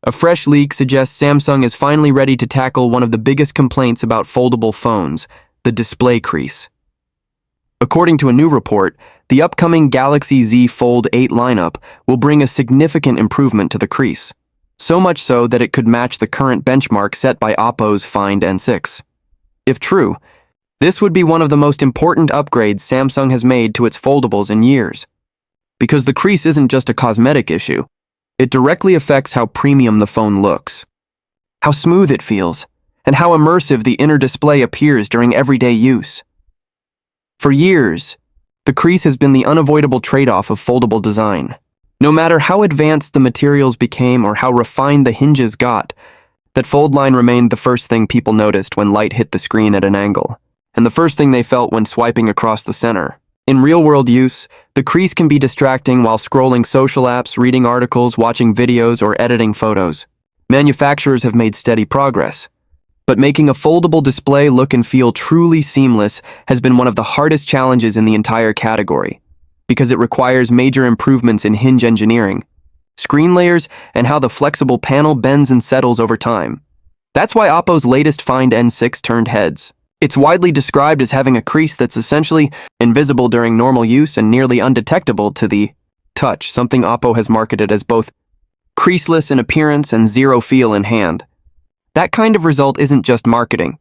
A fresh leak suggests Samsung is finally ready to tackle one of the biggest complaints about foldable phones, the display crease. According to a new report, the upcoming Galaxy Z Fold 8 lineup will bring a significant improvement to the crease, so much so that it could match the current benchmark set by Oppo's Find N6. If true, this would be one of the most important upgrades Samsung has made to its foldables in years. Because the crease isn't just a cosmetic issue, it directly affects how premium the phone looks, how smooth it feels, and how immersive the inner display appears during everyday use. For years, the crease has been the unavoidable trade-off of foldable design. No matter how advanced the materials became or how refined the hinges got, that fold line remained the first thing people noticed when light hit the screen at an angle, and the first thing they felt when swiping across the center. In real-world use, the crease can be distracting while scrolling social apps, reading articles, watching videos, or editing photos. Manufacturers have made steady progress, but making a foldable display look and feel truly seamless has been one of the hardest challenges in the entire category, because it requires major improvements in hinge engineering, screen layers, and how the flexible panel bends and settles over time. That's why Oppo's latest Find N6 turned heads. It's widely described as having a crease that's essentially invisible during normal use and nearly undetectable to the touch, something Oppo has marketed as both creaseless in appearance and zero feel in hand. That kind of result isn't just marketing.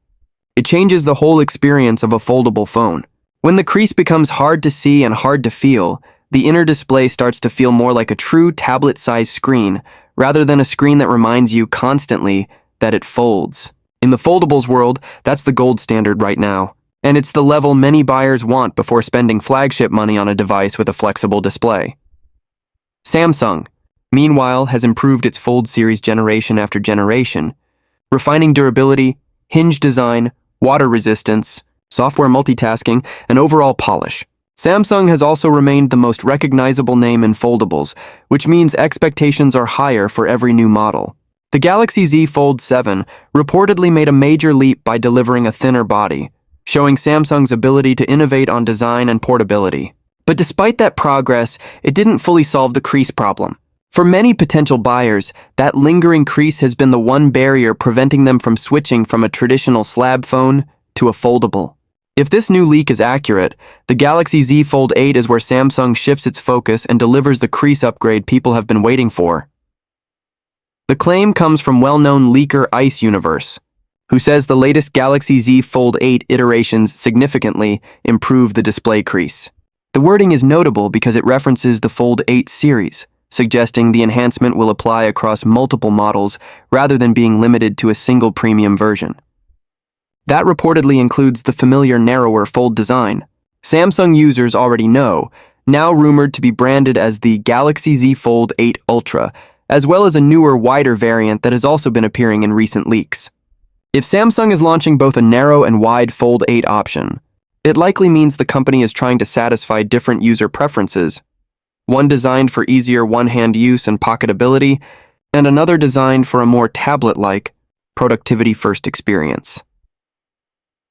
It changes the whole experience of a foldable phone. When the crease becomes hard to see and hard to feel, the inner display starts to feel more like a true tablet-sized screen, rather than a screen that reminds you constantly that it folds. In the foldables world, that's the gold standard right now, and it's the level many buyers want before spending flagship money on a device with a flexible display. Samsung, meanwhile, has improved its Fold series generation after generation, refining durability, hinge design, water resistance, software multitasking, and overall polish. Samsung has also remained the most recognizable name in foldables, which means expectations are higher for every new model. The Galaxy Z Fold 7 reportedly made a major leap by delivering a thinner body, showing Samsung's ability to innovate on design and portability. But despite that progress, it didn't fully solve the crease problem. For many potential buyers, that lingering crease has been the one barrier preventing them from switching from a traditional slab phone to a foldable. If this new leak is accurate, the Galaxy Z Fold 8 is where Samsung shifts its focus and delivers the crease upgrade people have been waiting for. The claim comes from well-known leaker Ice Universe, who says the latest Galaxy Z Fold 8 iterations significantly improve the display crease. The wording is notable because it references the Fold 8 series, suggesting the enhancement will apply across multiple models rather than being limited to a single premium version. That reportedly includes the familiar narrower fold design. Samsung users already know, now rumored to be branded as the Galaxy Z Fold 8 Ultra, as well as a newer, wider variant that has also been appearing in recent leaks. If Samsung is launching both a narrow and wide Fold 8 option, it likely means the company is trying to satisfy different user preferences, one designed for easier one-hand use and pocketability, and another designed for a more tablet-like, productivity-first experience.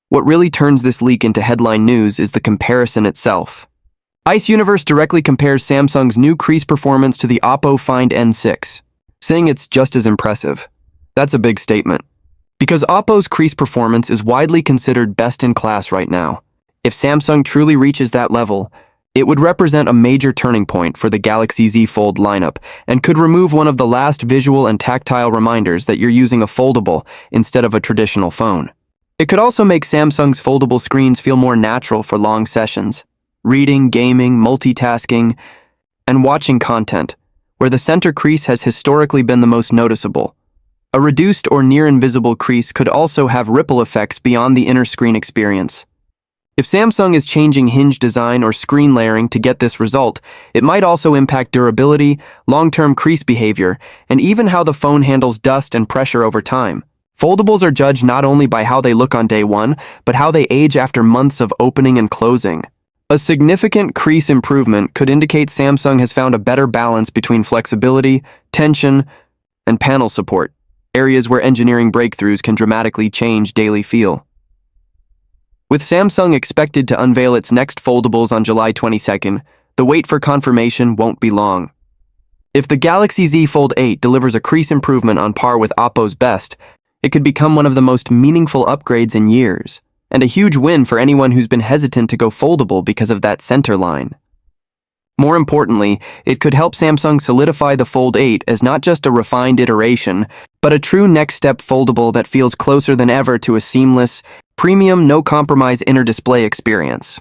What really turns this leak into headline news is the comparison itself. Ice Universe directly compares Samsung's new crease performance to the Oppo Find N6, saying it's just as impressive. That's a big statement, because Oppo's crease performance is widely considered best in class right now. If Samsung truly reaches that level, it would represent a major turning point for the Galaxy Z Fold lineup and could remove one of the last visual and tactile reminders that you're using a foldable instead of a traditional phone. It could also make Samsung's foldable screens feel more natural for long sessions, reading, gaming, multitasking, and watching content, where the center crease has historically been the most noticeable. A reduced or near-invisible crease could also have ripple effects beyond the inner screen experience. If Samsung is changing hinge design or screen layering to get this result, it might also impact durability, long-term crease behavior, and even how the phone handles dust and pressure over time. Foldables are judged not only by how they look on day one, but how they age after months of opening and closing. A significant crease improvement could indicate Samsung has found a better balance between flexibility, tension, and panel support, areas where engineering breakthroughs can dramatically change daily feel. With Samsung expected to unveil its next foldables on July 22nd, the wait for confirmation won't be long. If the Galaxy Z Fold 8 delivers a crease improvement on par with Oppo's best, it could become one of the most meaningful upgrades in years, and a huge win for anyone who's been hesitant to go foldable because of that center line. More importantly, it could help Samsung solidify the Fold 8 as not just a refined iteration, but a true next-step foldable that feels closer than ever to a seamless, premium, no-compromise inner display experience.